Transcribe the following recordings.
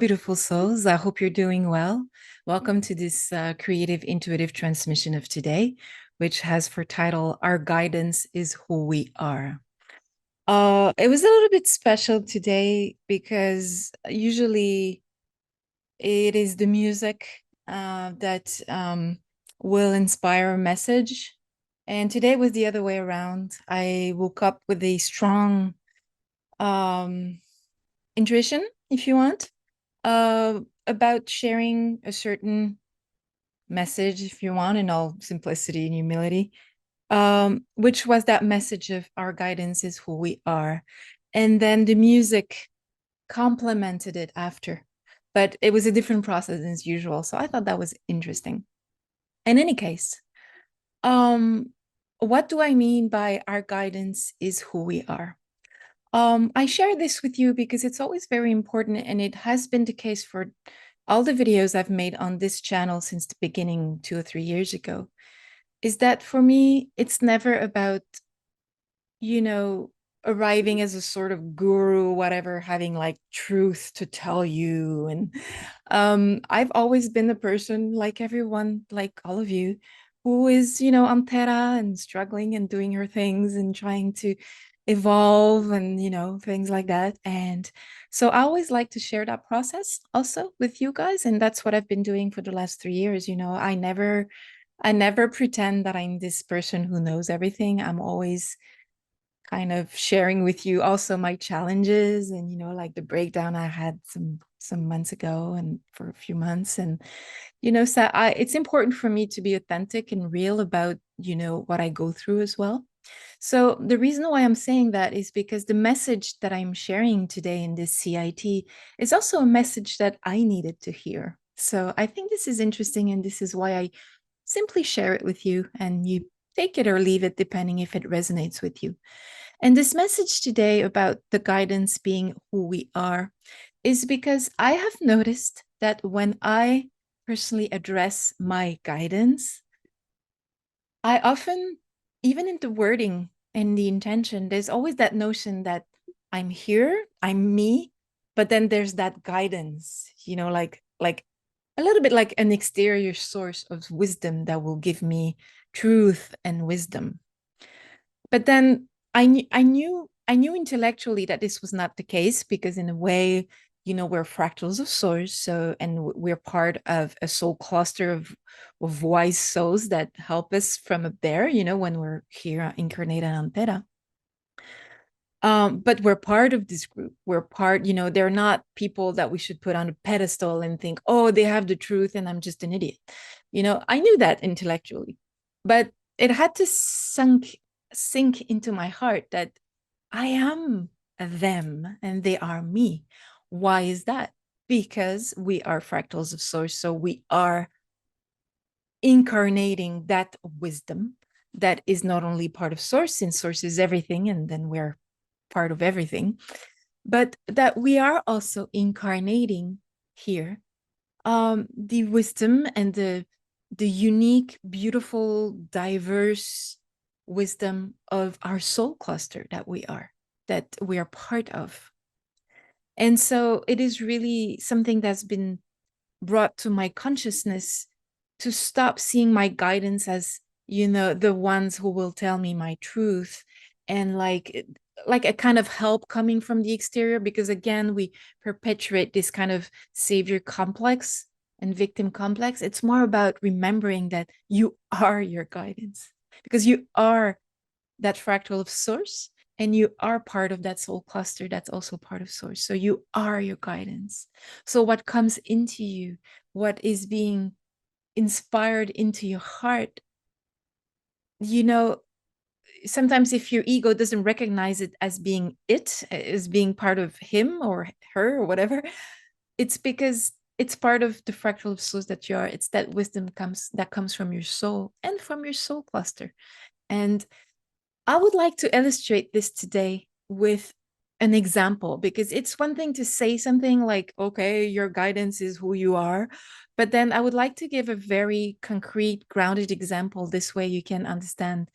beautiful souls. I hope you're doing well. Welcome to this creative, intuitive transmission of today, which has for title, Our Guidance is Who We Are. It was a little bit special today because usually it is the music that will inspire a message. And today was the other way around. I woke up with a strong intuition, if you want, about sharing a certain message, if you want, in all simplicity and humility, which was that message of our guidance is who we are. And then the music complemented it after, but it was a different process than as usual. So I thought that was interesting. In any case, um, what do I mean by our guidance is who we are? I share this with you because it's always very important, and it has been the case for all the videos I've made on this channel since the beginning 2 or 3 years ago, is that for me, it's never about, arriving as a sort of guru, whatever, having like truth to tell you. And I've always been the person like everyone, like all of you, who is, on Terra and struggling and doing her things and trying to evolve and, things like that. And so I always like to share that process also with you guys. And that's what I've been doing for the last 3 years. I never pretend that I'm this person who knows everything. I'm always kind of sharing with you also my challenges and like the breakdown I had some months ago and for a few months. And so it's important for me to be authentic and real about what I go through as well. So the reason why I'm saying that is because the message that I'm sharing today in this CIT is also a message that I needed to hear. So I think this is interesting, and this is why I simply share it with you, and you take it or leave it depending if it resonates with you. And this message today about the guidance being who we are is because I have noticed that when I personally address my guidance, I often, even in the wording and the intention, there's always that notion that I'm here, I'm me, but then there's that guidance, like a little bit like an exterior source of wisdom that will give me truth and wisdom. But then I knew intellectually that this was not the case, because in a way, we're fractals of source. So, and we're part of a soul cluster of wise souls that help us from up there, when we're here incarnated on Terra. But we're part of this group. We're part, they're not people that we should put on a pedestal and think, oh, they have the truth and I'm just an idiot. I knew that intellectually, but it had to sink into my heart that I am them and they are me. Why is that? Because we are fractals of source. So we are incarnating that wisdom that is not only part of source, since source is everything, and then we're part of everything, but that we are also incarnating here the wisdom and the unique, beautiful, diverse wisdom of our soul cluster that we are part of. And so it is really something that's been brought to my consciousness to stop seeing my guidance as, the ones who will tell me my truth, and like a kind of help coming from the exterior, because again, we perpetuate this kind of savior complex and victim complex. It's more about remembering that you are your guidance, because you are that fractal of source, and you are part of that soul cluster that's also part of source. So you are your guidance. So what comes into you, what is being inspired into your heart, sometimes if your ego doesn't recognize it as being part of him or her or whatever, it's because it's part of the fractal of souls that you are. It's that wisdom that comes from your soul and from your soul cluster. And I would like to illustrate this today with an example, because it's one thing to say something like, okay, your guidance is who you are, but then I would like to give a very concrete, grounded example. This way you can understand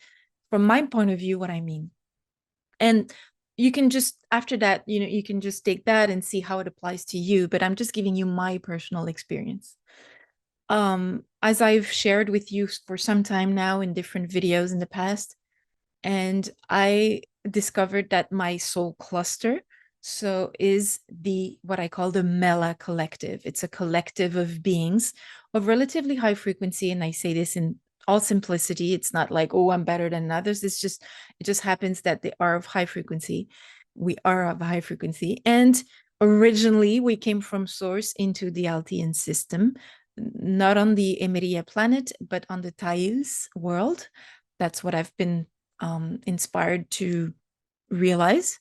from my point of view what I mean. And you can just, after that, you can just take that and see how it applies to you. But I'm just giving you my personal experience. As I've shared with you for some time now in different videos in the past, and I discovered that my soul cluster is the what I call the Mella collective. It's a collective of beings of relatively high frequency, and I say this in all simplicity. It's not like, oh, I'm better than others. It just happens that they are of high frequency. We are of high frequency, and originally we came from source into the Altian system, not on the Emeria planet, but on the Thais world. That's what I've been inspired to realize.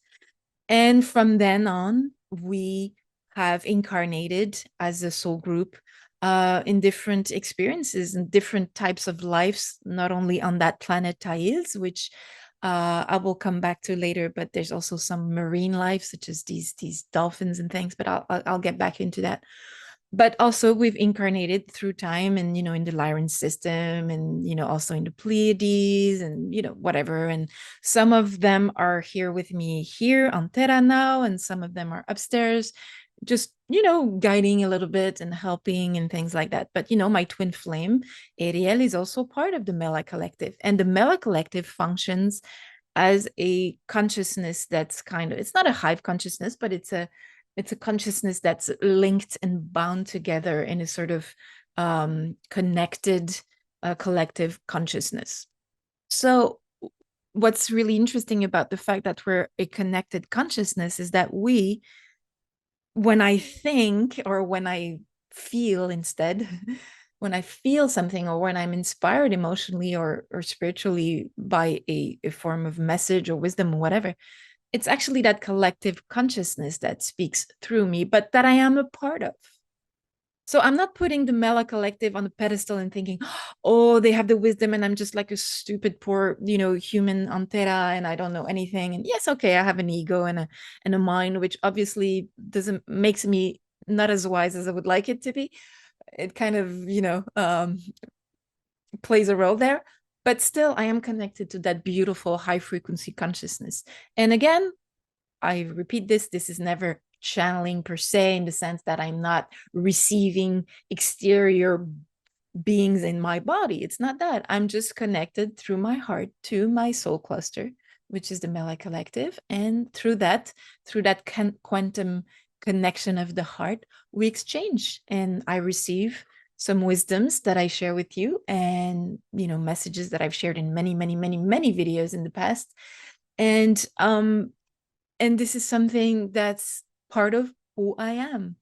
And from then on, we have incarnated as a soul group in different experiences and different types of lives, not only on that planet Thais, which I will come back to later, but there's also some marine life, such as these dolphins and things. But I'll get back into that. But also we've incarnated through time, and in the Lyran system, and also in the Pleiades, and whatever. And some of them are here with me here on Terra now, and some of them are upstairs, just guiding a little bit and helping and things like that. But my twin flame Ariel is also part of the Mella collective, and the Mella collective functions as a consciousness that's it's not a hive consciousness, but it's a consciousness that's linked and bound together in a sort of connected collective consciousness. So what's really interesting about the fact that we're a connected consciousness is that when I think, or when I feel instead, when I feel something, or when I'm inspired emotionally or spiritually by a form of message or wisdom or whatever, it's actually that collective consciousness that speaks through me, but that I am a part of. So I'm not putting the Mella collective on the pedestal and thinking, oh, they have the wisdom and I'm just like a stupid, poor, human on Terra and I don't know anything. And yes, okay, I have an ego and a mind, which obviously makes me not as wise as I would like it to be. It kind of, plays a role there. But still, I am connected to that beautiful high frequency consciousness. And again, I repeat this is never channeling per se, in the sense that I'm not receiving exterior beings in my body. It's not that. I'm just connected through my heart to my soul cluster, which is the Mella collective. And through that quantum connection of the heart, we exchange, and I receive some wisdoms that I share with you, and messages that I've shared in many, many, many, many videos in the past. And this is something that's part of who I am.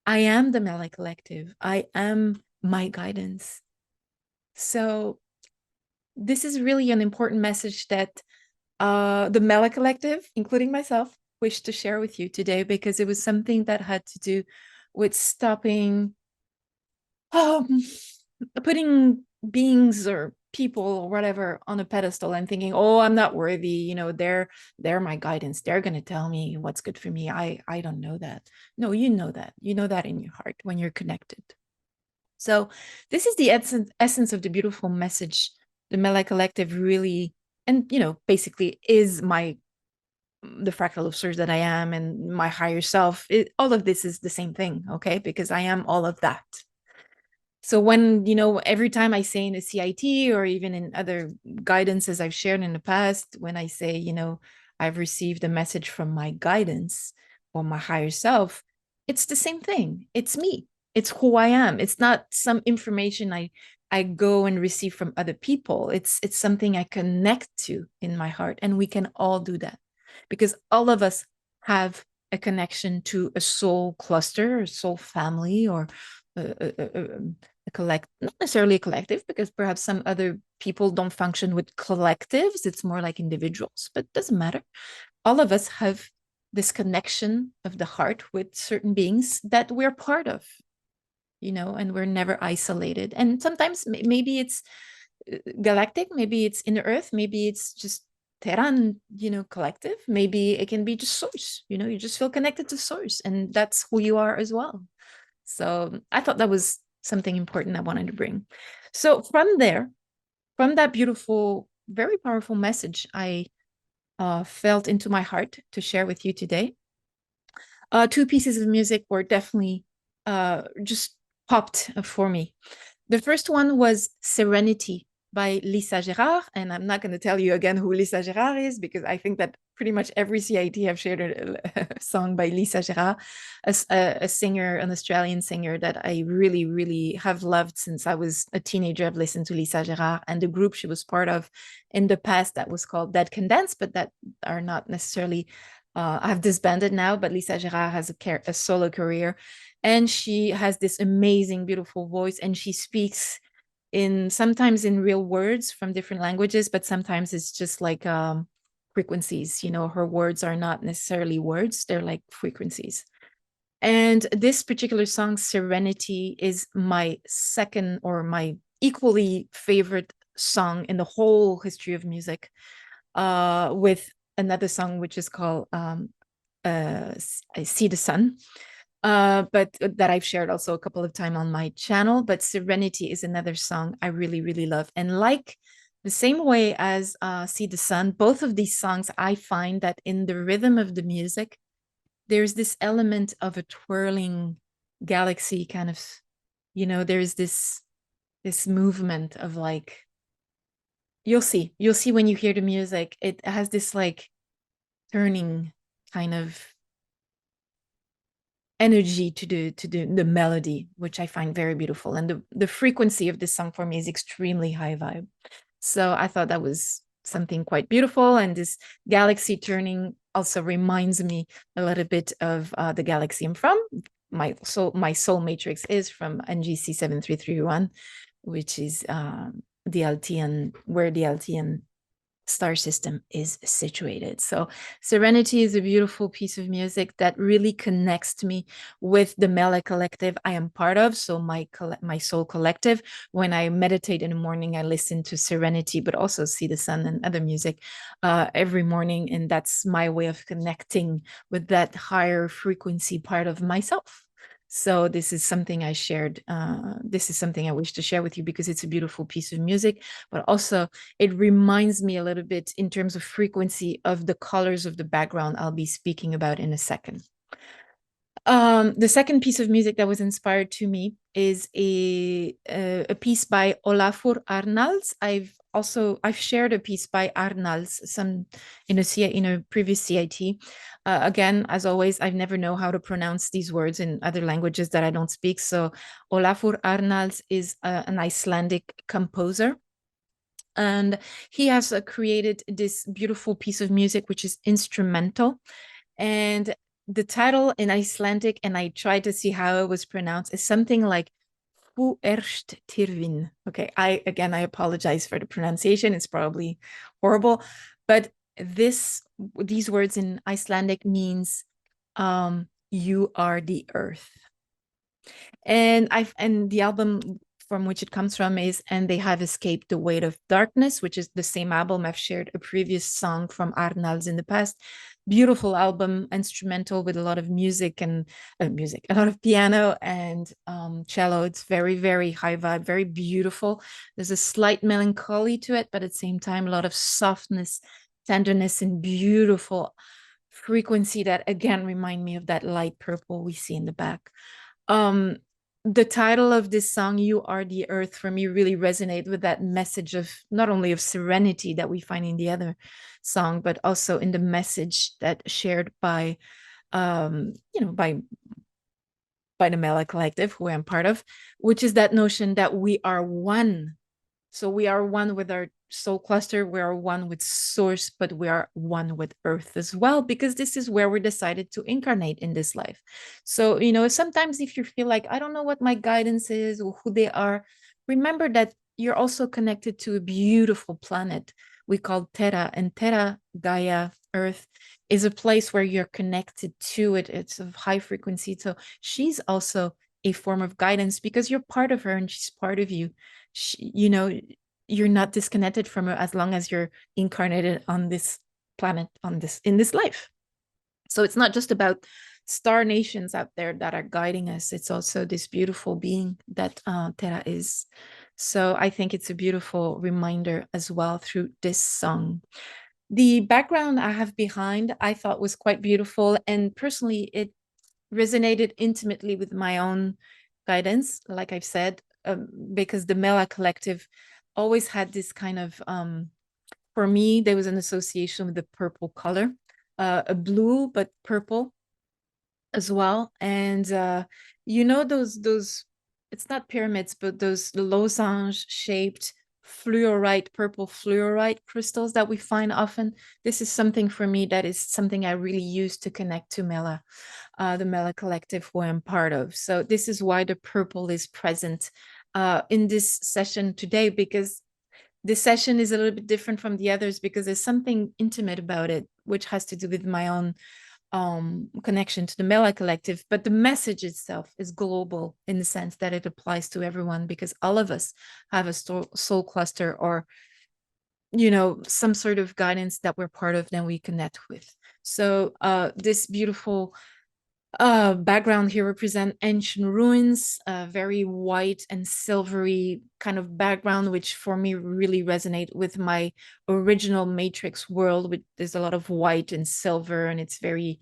I am the Mella collective. I am my guidance. So this is really an important message that the Mella collective, including myself, wished to share with you today, because it was something that had to do with stopping putting beings or people or whatever on a pedestal and thinking, oh, I'm not worthy, they're my guidance, they're going to tell me what's good for me. I don't know that. No, you know that in your heart when you're connected. So this is the essence of the beautiful message the Mella collective really, and basically is the fractal of source that I am, and my higher self. All of this is the same thing, okay? Because I am all of that. So when, every time I say in a CIT or even in other guidances I've shared in the past, when I say, I've received a message from my guidance or my higher self, it's the same thing. It's me. It's who I am. It's not some information I go and receive from other people. It's something I connect to in my heart. And we can all do that, because all of us have a connection to a soul cluster, a soul family, or not necessarily a collective, because perhaps some other people don't function with collectives. It's more like individuals, but it doesn't matter. All of us have this connection of the heart with certain beings that we're part of, and we're never isolated. And sometimes maybe it's galactic, maybe it's in the earth, maybe it's just Terran, collective. Maybe it can be just source, you just feel connected to source, and that's who you are as well. So I thought that was something important I wanted to bring. So from that beautiful, very powerful message, I felt into my heart to share with you today. Two pieces of music were definitely just popped for me. The first one was Serenity by Lisa Gerard. And I'm not going to tell you again who Lisa Gerard is, because I think that pretty much every CIT have shared a song by Lisa Gerard, a singer, an Australian singer that I really, really have loved since I was a teenager. I've listened to Lisa Gerard and the group she was part of in the past that was called Dead Can Dance, but that are not necessarily, I've disbanded now, but Lisa Gerard has a solo career. And she has this amazing, beautiful voice, and she speaks sometimes in real words from different languages, but sometimes it's just like frequencies. Her words are not necessarily words, they're like frequencies. And this particular song, Serenity, is my second or my equally favorite song in the whole history of music, with another song which is called See the Sun. But that I've shared also a couple of times on my channel. But Serenity is another song I really, really love. And like the same way as See the Sun, both of these songs, I find that in the rhythm of the music, there's this element of a twirling galaxy kind of, there's this movement of like, you'll see when you hear the music, it has this like turning kind of energy to the melody, which I find very beautiful. And the frequency of this song for me is extremely high vibe. So I thought that was something quite beautiful. And this galaxy turning also reminds me a little bit of the galaxy I'm from. My soul matrix is from NGC 7331, which is the Altean, where the Altean star system is situated. So Serenity is a beautiful piece of music that really connects me with the Mella collective I am part of. So my soul collective, when I meditate in the morning, I listen to Serenity, but also See the Sun and other music every morning. And that's my way of connecting with that higher frequency part of myself. So this is something I shared. This is something I wish to share with you because it's a beautiful piece of music, but also it reminds me a little bit in terms of frequency of the colors of the background I'll be speaking about in a second. The second piece of music that was inspired to me is a piece by Olafur Arnalds. I've shared a piece by Arnalds in a previous CIT. Again, as always, I never know how to pronounce these words in other languages that I don't speak. So Olafur Arnalds is an Icelandic composer. And he has created this beautiful piece of music, which is instrumental. And the title in Icelandic, and I tried to see how it was pronounced, is something like Fu erst tirvin. Okay, I apologize for the pronunciation. It's probably horrible, but these words in Icelandic means you are the earth. And the album from which it comes from is And They Have Escaped the Weight of Darkness, which is the same album. I've shared a previous song from Arnalds in the past. Beautiful album, instrumental with a lot of music and a lot of piano and cello. It's very, very high vibe, very beautiful. There's a slight melancholy to it, but at the same time, a lot of softness, tenderness, and beautiful frequency that again remind me of that light purple we see in the back. The title of this song, You Are the Earth, for me really resonate with that message of not only of serenity that we find in the other song, but also in the message that shared by by the Mella collective, who I'm part of, which is that notion that we are one. So we are one with our soul cluster, we are one with source, but we are one with earth as well, because this is where we decided to incarnate in this life. So, sometimes if you feel like, I don't know what my guidance is or who they are, remember that you're also connected to a beautiful planet we call Terra, and Terra, Gaia, Earth, is a place where you're connected to it. It's of high frequency. So she's also a form of guidance because you're part of her and she's part of you. You're not disconnected from her as long as you're incarnated on this planet, in this life. So it's not just about star nations out there that are guiding us. It's also this beautiful being that Terra is. So I think it's a beautiful reminder as well through this song. The background I have behind, I thought was quite beautiful. And personally, it resonated intimately with my own guidance, like I've said, because the Mella collective always had this kind of, for me, there was an association with the purple color, a blue, but purple as well. And those it's not pyramids, but those losange shaped fluorite, purple fluorite crystals that we find often. This is something for me that is something I really use to connect to Mella, the Mella collective who I'm part of. So this is why the purple is present in this session today, because this session is a little bit different from the others because there's something intimate about it, which has to do with my own connection to the Mella collective. But the message itself is global in the sense that it applies to everyone, because all of us have a soul cluster, or some sort of guidance that we're part of, then we connect with. So this beautiful background here represent ancient ruins, very white and silvery kind of background, which for me really resonate with my original Matrix world. There's a lot of white and silver, and it's very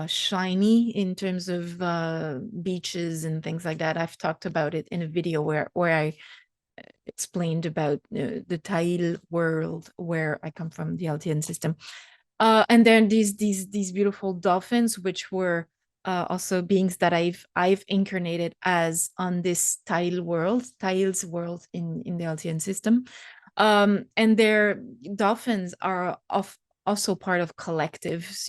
shiny in terms of beaches and things like that. I've talked about it in a video where I explained about the Tail world where I come from, the Altian system. And then these beautiful dolphins, which were also beings that I've incarnated as on this Tail's world in the Altian system. And their dolphins are also part of collectives.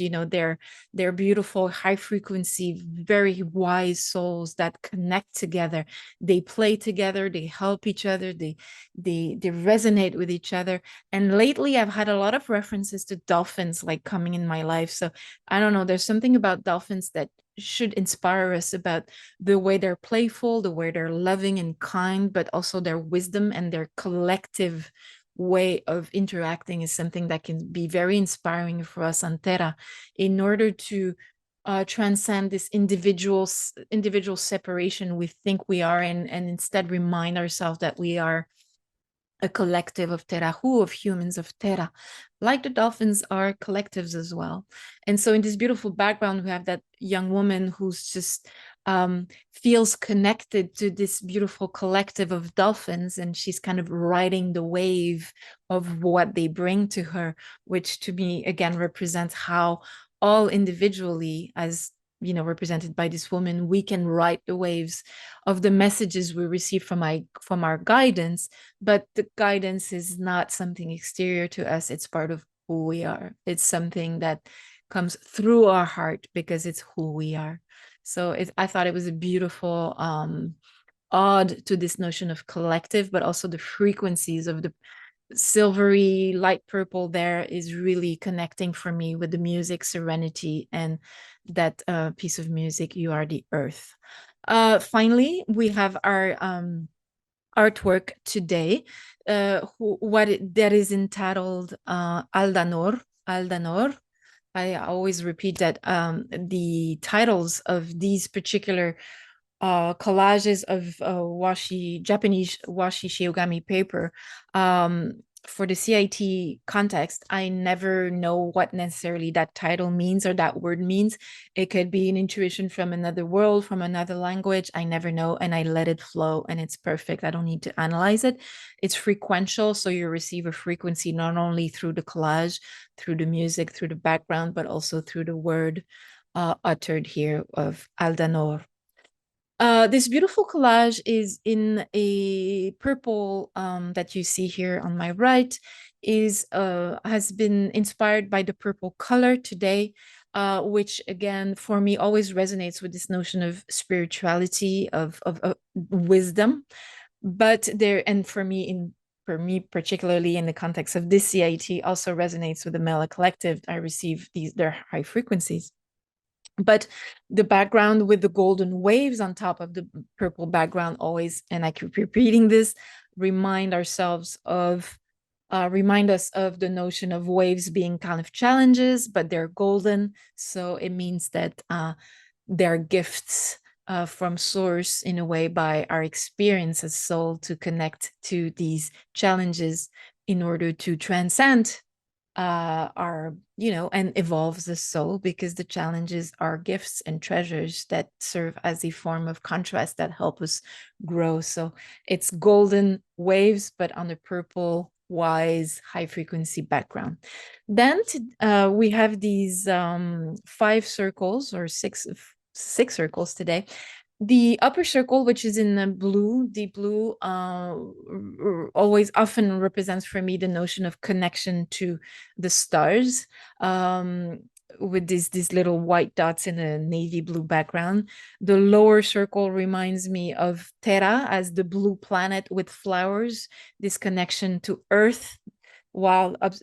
They're beautiful, high frequency, very wise souls that connect together. They play together, they help each other, they resonate with each other. And lately I've had a lot of references to dolphins like coming in my life. So I don't know, there's something about dolphins that should inspire us, about the way they're playful, the way they're loving and kind, but also their wisdom and their collective way of interacting is something that can be very inspiring for us on Terra, in order to transcend this individual separation we think we are in, and instead remind ourselves that we are a collective of Terra, of humans of Terra, like the dolphins are collectives as well. And so in this beautiful background, we have that young woman who's just feels connected to this beautiful collective of dolphins, and she's kind of riding the wave of what they bring to her, which to me, again, represents how all individually, as represented by this woman, we can ride the waves of the messages we receive from our guidance. But the guidance is not something exterior to us. It's part of who we are. It's something that comes through our heart because it's who we are. So I thought it was a beautiful ode to this notion of collective, but also the frequencies of the silvery light purple there is really connecting for me with the music Serenity, and that piece of music, You Are the Earth. Finally, we have our artwork today, that is entitled Aldanör. I always repeat that the titles of these particular collages of Japanese washi chiyogami paper, for the CIT context, I never know what necessarily that title means or that word means. It could be an intuition from another world, from another language. I never know, and I let it flow, and it's perfect. I don't need to analyze it. It's frequential, so you receive a frequency not only through the collage, through the music, through the background, but also through the word uttered here of Aldanör. This beautiful collage is in a purple that you see here on my right, has been inspired by the purple color today, which again for me always resonates with this notion of spirituality, of wisdom. But for me particularly in the context of this CIT, also resonates with the Mella collective. I receive their high frequencies. But the background with the golden waves on top of the purple background always, and I keep repeating this, remind us of the notion of waves being kind of challenges, but they're golden. So it means that they're gifts from source, in a way, by our experience as soul, to connect to these challenges in order to transcend are, and evolves the soul, because the challenges are gifts and treasures that serve as a form of contrast that help us grow. So it's golden waves, but on a purple, wise, high frequency background. Then we have these 5 circles, or six circles today. The upper circle, which is in the blue, deep blue, always often represents for me the notion of connection to the stars, with these little white dots in a navy blue background. The lower circle reminds me of Terra as the blue planet with flowers, this connection to Earth, while up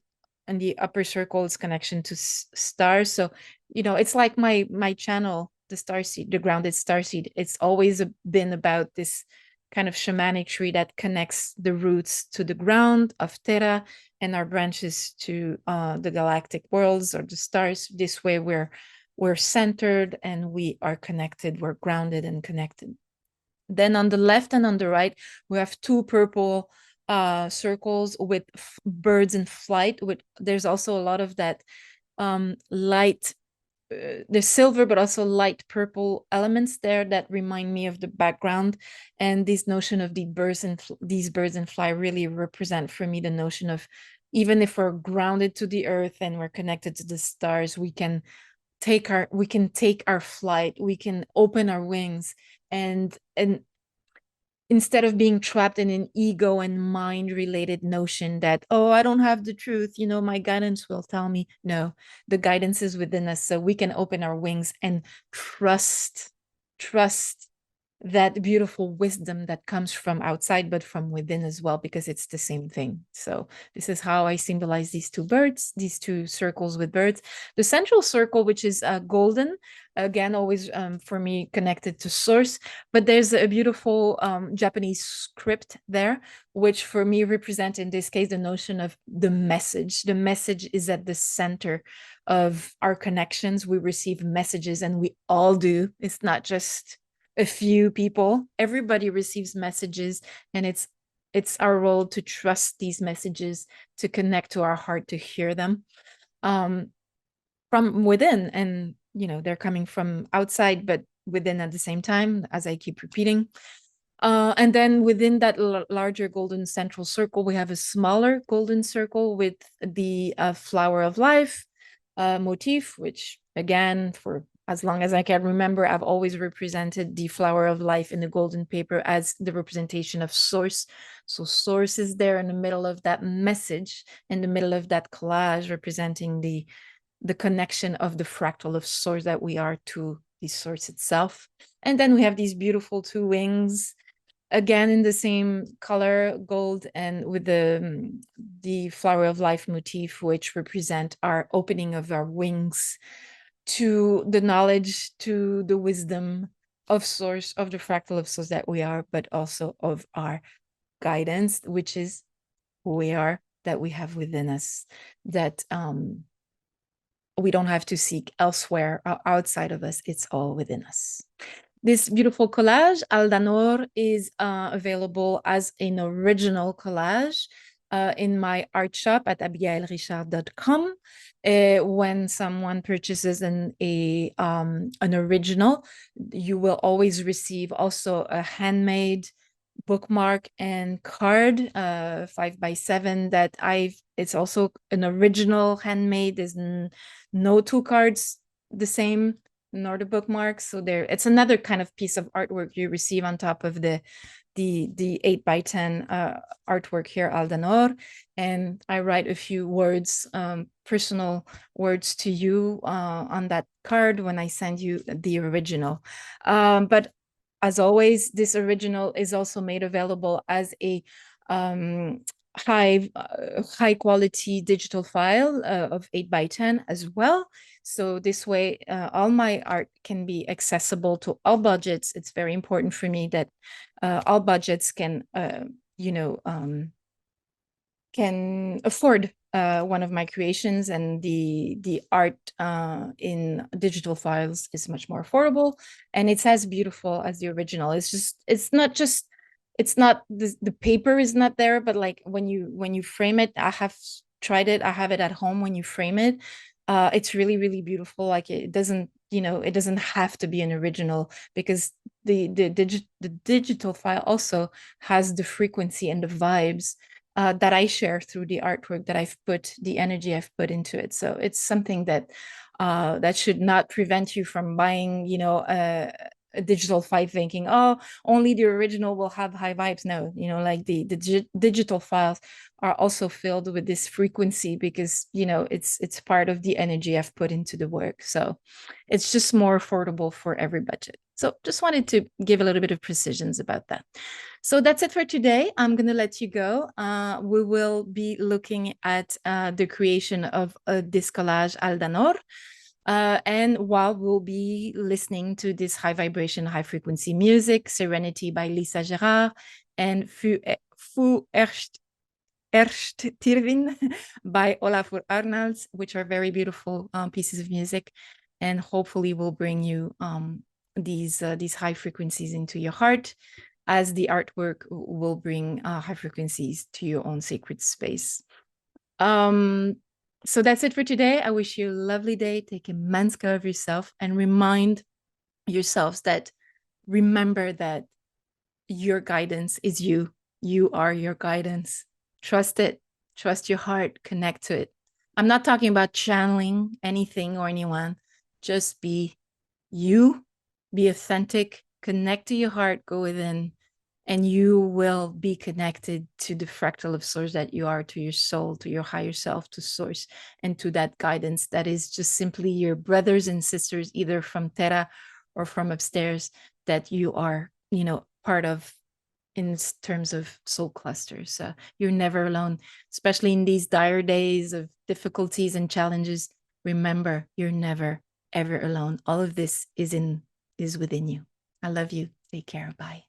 and the upper circle is connection to stars. So it's like my channel, the star seed, the grounded star seed. It's always been about this kind of shamanic tree that connects the roots to the ground of Terra and our branches to the galactic worlds or the stars. This way we're centered and we are connected, we're grounded and connected. Then on the left and on the right, we have 2 purple circles with birds in flight. There's also a lot of that light, there's silver, but also light purple elements there that remind me of the background. And this notion of these birds in flight really represent for me the notion of, even if we're grounded to the earth and we're connected to the stars, we can take our flight, we can open our wings, and instead of being trapped in an ego and mind related notion that, oh, I don't have the truth, my guidance will tell me. No, the guidance is within us, so we can open our wings and trust that beautiful wisdom that comes from outside, but from within as well, because it's the same thing. So this is how I symbolize these 2 circles with birds. The central circle, which is golden, again, always for me connected to source, but there's a beautiful Japanese script there, which for me represent, in this case, the notion of the message. The message is at the center of our connections. We receive messages, and we all do. It's not just a few people. Everybody receives messages, and it's our role to trust these messages, to connect to our heart, to hear them from within. And they're coming from outside, but within at the same time, as I keep repeating. And then within that larger golden central circle, we have a smaller golden circle with the flower of life motif, which again, for as long as I can remember, I've always represented the flower of life in the golden paper as the representation of source. So source is there in the middle of that message, in the middle of that collage, representing the connection of the fractal of source that we are to the source itself. And then we have these beautiful 2 wings, again in the same color, gold, and with the flower of life motif, which represent our opening of our wings to the knowledge, to the wisdom of source, of the fractal of source that we are, but also of our guidance, which is who we are, that we have within us, that we don't have to seek elsewhere or outside of us. It's all within us. This beautiful collage, Aldanör, is available as an original collage in my art shop at abigaëllerichard.com. When someone purchases an original, you will always receive also a handmade bookmark and card, 5x7, that it's also an original handmade. There's no 2 cards the same, nor the bookmarks. So it's another kind of piece of artwork you receive on top of the 8x10 artwork here, Aldanör. And I write a few words, personal words to you on that card when I send you the original. But as always, this original is also made available as a high quality digital file of 8x10 as well. So this way, all my art can be accessible to all budgets. It's very important for me that all budgets can afford one of my creations, and the art in digital files is much more affordable, and it's as beautiful as the original. It's not the paper is not there, but like when you frame it, I have tried it. I have it at home when you frame it. It's really, really beautiful. Like it doesn't, it doesn't have to be an original, because the digital file also has the frequency and the vibes that I share through the artwork that I've put, the energy I've put into it. So it's something that that should not prevent you from buying, a digital file thinking, oh, only the original will have high vibes. No, like the digital files are also filled with this frequency, because it's part of the energy I've put into the work. So it's just more affordable for every budget. So just wanted to give a little bit of precisions about that. So that's it for today. I'm going to let you go. We will be looking at the creation of this collage Aldanör. And while we'll be listening to this high vibration, high frequency music, Serenity by Lisa Gerard and Fu Erst Tirvin by Olafur Arnalds, which are very beautiful pieces of music, and hopefully will bring you these high frequencies into your heart, as the artwork will bring high frequencies to your own sacred space. So that's it for today. I wish you a lovely day. Take immense care of yourself, and remind yourselves that, remember that your guidance is you. You are your guidance. Trust it. Trust your heart. Connect to it. I'm not talking about channeling anything or anyone. Just be you. Be authentic. Connect to your heart. Go within. And you will be connected to the fractal of source that you are, to your soul, to your higher self, to source, and to that guidance that is just simply your brothers and sisters, either from Terra or from upstairs, that you are, part of in terms of soul clusters. So you're never alone, especially in these dire days of difficulties and challenges. Remember, you're never, ever alone. All of this is within you. I love you. Take care. Bye.